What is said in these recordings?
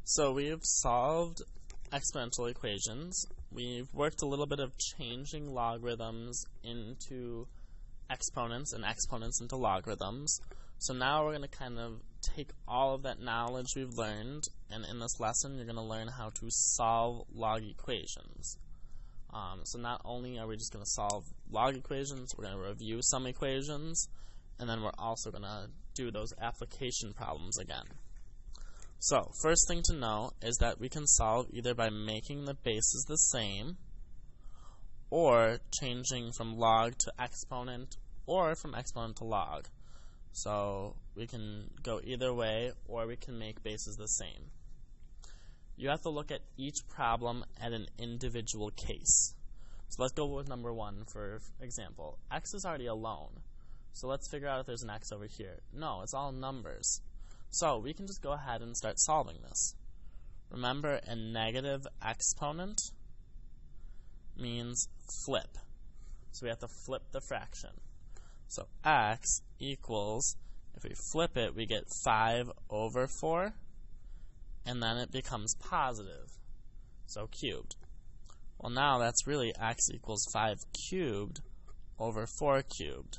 So we've solved exponential equations. We've worked a little bit of changing logarithms into exponents and exponents into logarithms. So now we're going to kind of take all of that knowledge we've learned, and in this lesson you're going to learn how to solve log equations. So not only are we just going to solve log equations, we're going to review some equations, and then we're also going to do those application problems again. So, first thing to know is that we can solve either by making the bases the same, or changing from log to exponent, or from exponent to log. So, we can go either way, or we can make bases the same. You have to look at each problem at an individual case. So let's go with number 1 for example. X is already alone. So let's figure out if there's an x over here. No, it's all numbers. So we can just go ahead and start solving this. Remember, a negative exponent means flip. So we have to flip the fraction. So x equals, if we flip it, we get 5 over 4, and then it becomes positive, so cubed. Well, now that's really x equals 5 cubed over 4 cubed.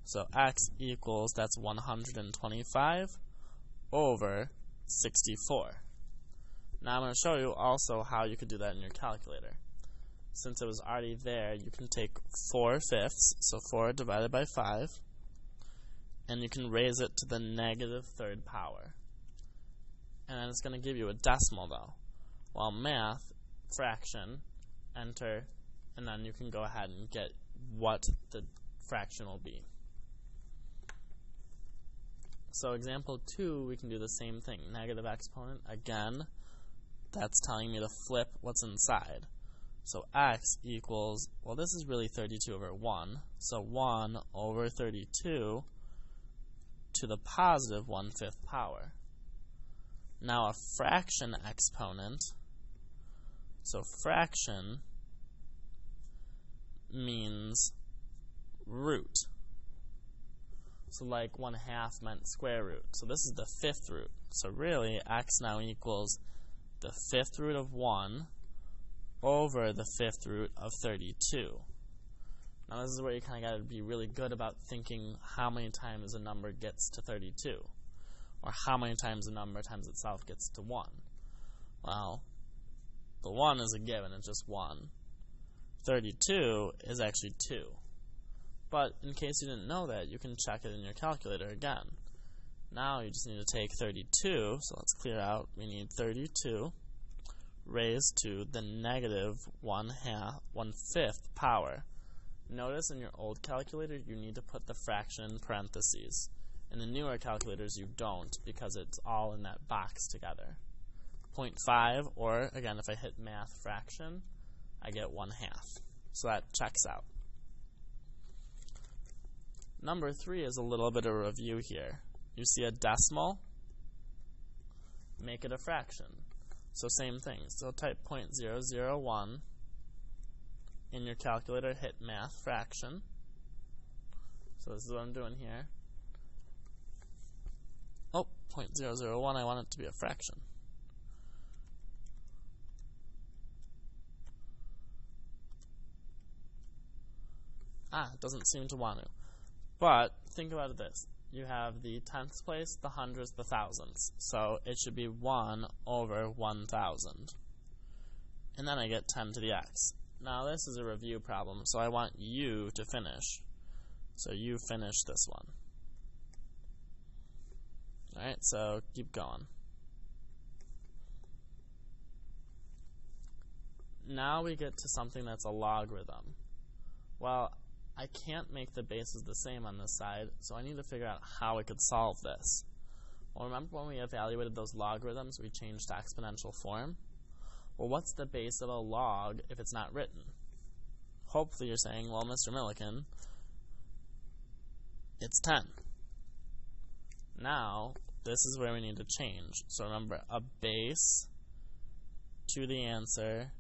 So x equals, that's 125 over 64. Now I'm going to show you also how you could do that in your calculator. Since it was already there, you can take 4/5, so 4 divided by 5, and you can raise it to the negative third power. And then it's going to give you a decimal though. While math, fraction, enter, and then you can go ahead and get what the fraction will be. So example 2, we can do the same thing. Negative exponent, again, that's telling me to flip what's inside. So x equals, well, this is really 32 over 1. So 1 over 32 to the positive 1/5 power. Now a fraction exponent, so fraction means root. So like 1/2 meant square root. So this is the 5th root. So really, x now equals the 5th root of 1 over the 5th root of 32. Now this is where you kind of got to be really good about thinking how many times a number gets to 32. Or how many times a number times itself gets to 1. Well, the 1 is a given, it's just 1. 32 is actually 2. But in case you didn't know that, you can check it in your calculator again. Now you just need to take 32, so let's clear out. We need 32 raised to the negative 1/5 power. Notice in your old calculator, you need to put the fraction in parentheses. In the newer calculators, you don't, because it's all in that box together. 0.5, or again, if I hit math fraction, I get 1/2. So that checks out. Number 3 is a little bit of a review here. You see a decimal, make it a fraction. So same thing. So type 0.001 in your calculator, hit math fraction. So this is what I'm doing here. Oh, 0.001, I want it to be a fraction. It doesn't seem to want to. But think about this. You have the tenths place, the hundredths, the thousandths. So it should be 1 over 1,000. And then I get 10 to the x. Now this is a review problem, so I want you to finish. So you finish this one. Alright, so keep going. Now we get to something that's a logarithm. Well, I can't make the bases the same on this side, so I need to figure out how I could solve this. Well, remember when we evaluated those logarithms, we changed to exponential form? Well, what's the base of a log if it's not written? Hopefully you're saying, well, Mr. Milliken, it's 10. Now, this is where we need to change. So remember, a base to the answer,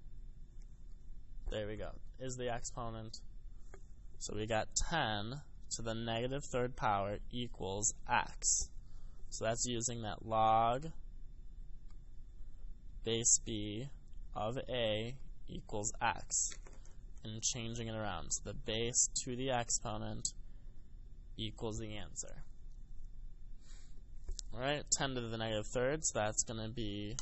there we go, is the exponent. So we got 10 to the negative third power equals x. So that's using that log base b of a equals x, and changing it around. So the base to the exponent equals the answer. Alright, 10 to the negative third, so that's going to be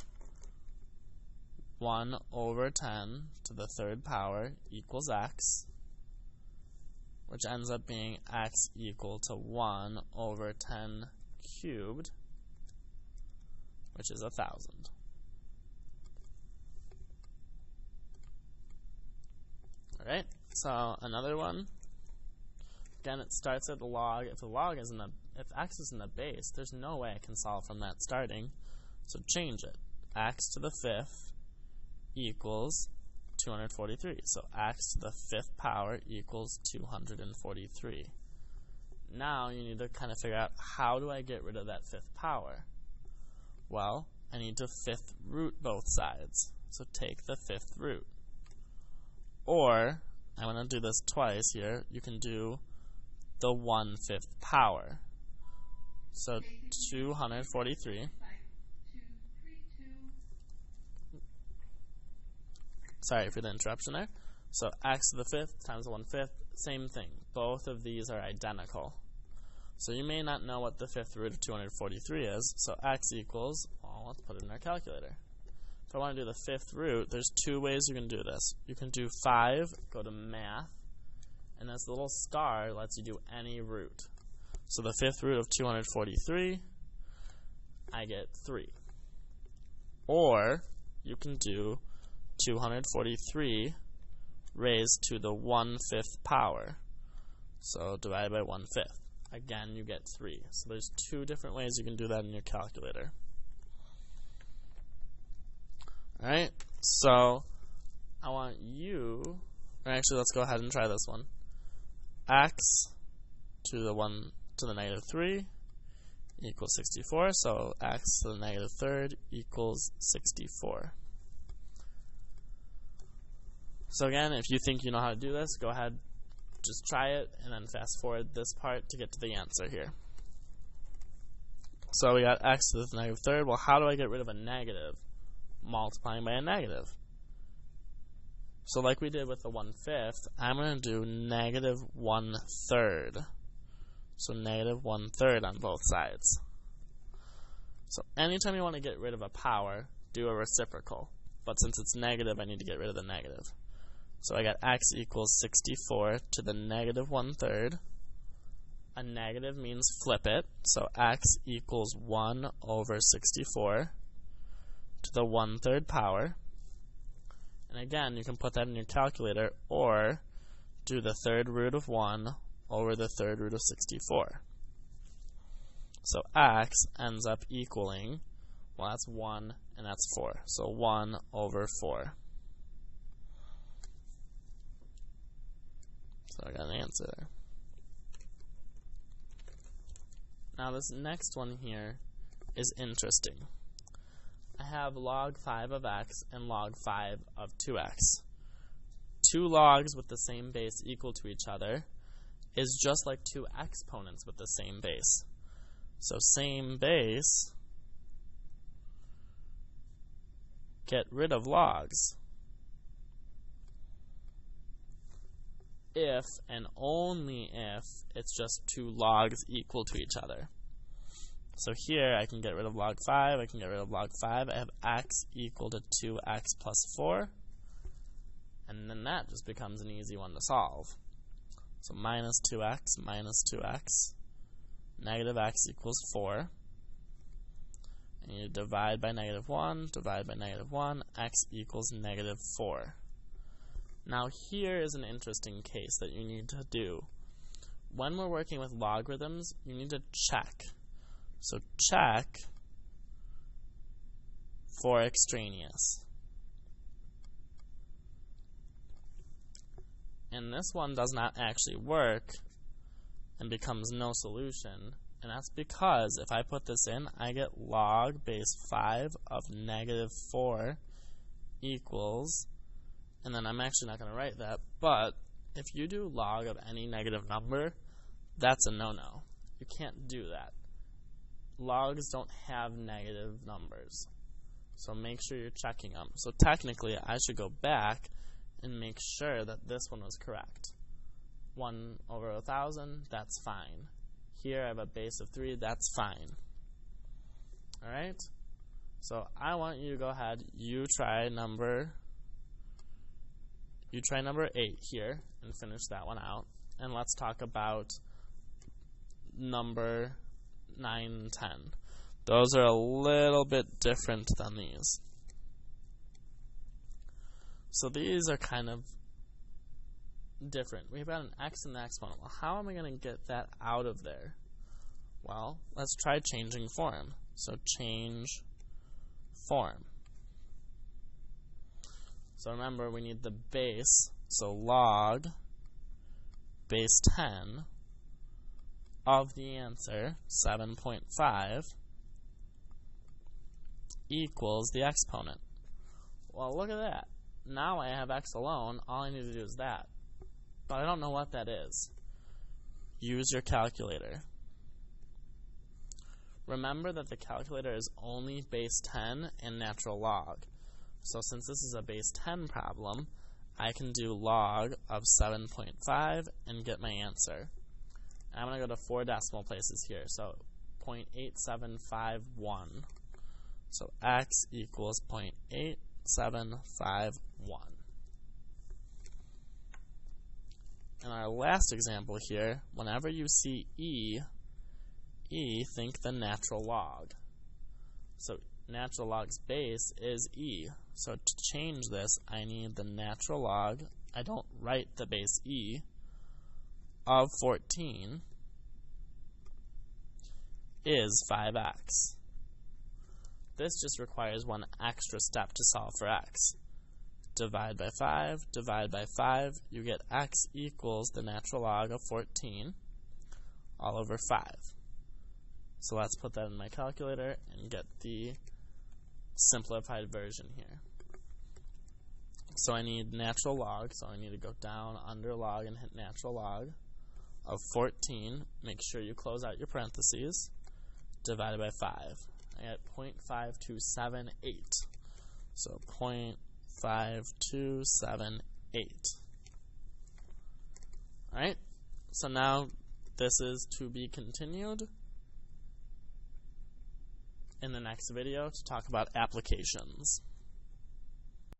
1 over 10 to the third power equals x, which ends up being x equal to 1 over 10 cubed, which is 1,000. Alright, so another one. Again, it starts at the log. If x is in the base, there's no way I can solve from that starting. So change it. X to the fifth equals 243. So x to the fifth power equals 243. Now you need to kind of figure out, how do I get rid of that fifth power? Well, I need to fifth root both sides. So take the fifth root. Or, I'm going to do this twice here, you can do the 1/5 power. So 243. Sorry for the interruption there. So x to the fifth times 1/5, same thing. Both of these are identical. So you may not know what the fifth root of 243 is. So x equals, well, let's put it in our calculator. If I want to do the fifth root, there's two ways you can do this. You can do 5, go to math, and this little star lets you do any root. So the fifth root of 243, I get 3. Or you can do 243 raised to the 1/5 power. So divided by 1/5. Again, you get 3. So there's two different ways you can do that in your calculator. Alright, so I want you, or actually let's go ahead and try this one. X to the negative 3 equals 64, so x to the negative third equals 64. So again, if you think you know how to do this, go ahead, just try it, and then fast forward this part to get to the answer here. So we got x to the negative third. Well, how do I get rid of a negative? Multiplying by a negative. So like we did with the 1/5, I'm going to do negative 1/3. So negative 1/3 on both sides. So anytime you want to get rid of a power, do a reciprocal. But since it's negative, I need to get rid of the negative. So I got x equals 64 to the negative 1/3. A negative means flip it. So x equals 1 over 64 to the 1/3 power. And again, you can put that in your calculator, or do the third root of 1 over the third root of 64. So x ends up equaling, well, that's 1 and that's 4. So 1 over 4. So I got an answer there. Now this next one here is interesting. I have log 5 of x and log 5 of 2x. Two logs with the same base equal to each other is just like two exponents with the same base. So same base, get rid of logs. If and only if it's just two logs equal to each other. So here I can get rid of log 5, I can get rid of log 5. I have x equal to 2x plus 4. And then that just becomes an easy one to solve. So minus 2x, negative x equals 4. And you divide by negative 1, divide by negative 1, x equals negative 4. Now here is an interesting case that you need to do. When we're working with logarithms, you need to check. So check for extraneous. And this one does not actually work and becomes no solution. And that's because if I put this in, I get log base 5 of negative 4 equals, and then I'm actually not going to write that, but if you do log of any negative number, that's a no-no. You can't do that. Logs don't have negative numbers. So make sure you're checking them. So technically, I should go back and make sure that this one was correct. 1 over 1,000, that's fine. Here I have a base of 3, that's fine. Alright? So I want you to go ahead, you try number 8 here and finish that one out. And let's talk about number 9 and 10. Those are a little bit different than these. So these are kind of different. We've got an x and an exponent. Well, how am I going to get that out of there? Well, let's try changing form. So change form. So remember, we need the base, so log base 10 of the answer, 7.5, equals the exponent. Well, look at that. Now I have x alone. All I need to do is that. But I don't know what that is. Use your calculator. Remember that the calculator is only base 10 and natural log. So since this is a base 10 problem, I can do log of 7.5 and get my answer. I'm going to go to 4 decimal places here. So 0.8751. So x equals 0.8751. In our last example here, whenever you see e, think the natural log. So natural log's base is e. So to change this, I need the natural log. I don't write the base e of 14 is 5x. This just requires one extra step to solve for x. Divide by 5, divide by 5, you get x equals the natural log of 14 all over 5. So let's put that in my calculator and get the simplified version here. So I need natural log, so I need to go down under log and hit natural log of 14. Make sure you close out your parentheses. Divided by 5. I get 0.5278. So 0.5278. Alright, so now this is to be continued in the next video to talk about applications.